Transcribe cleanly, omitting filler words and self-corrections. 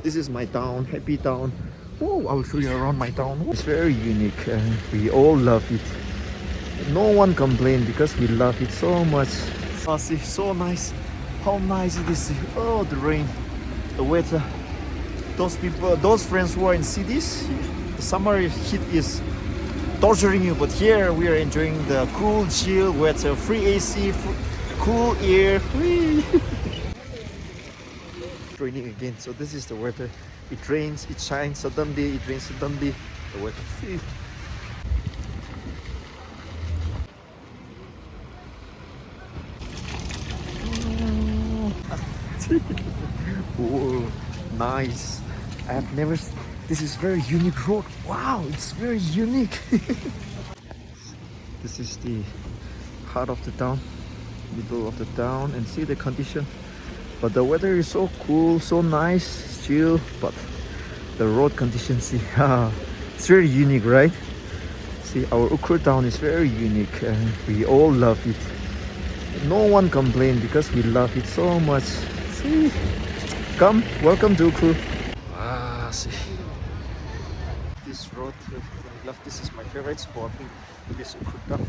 This is my town, happy town. Oh, I will show you around my town. It's very unique and we all love it. No one complains because we love it so much. Oh, see, so nice. How nice it is. Oh, the rain, the weather. Those people, those friends who are in cities, the summer heat is torturing you. But here we are enjoying the cool, chill weather, free AC, cool air. Whee! Raining again, so this is the weather. It rains, it shines suddenly, it rains suddenly. The weather. See? Oh, nice. I have never. This is very unique road. Wow, it's very unique. This is the heart of the town, middle of the town, and see the condition. But the weather is so cool, so nice, chill. But the road conditions, see, it's very unique, right? See, our Ukhrul town is very unique, and we all love it. No one complains because we love it so much. See, come, welcome to Ukhrul. Ah, see, this road, I love. This is my favorite spot. This Ukhrul town.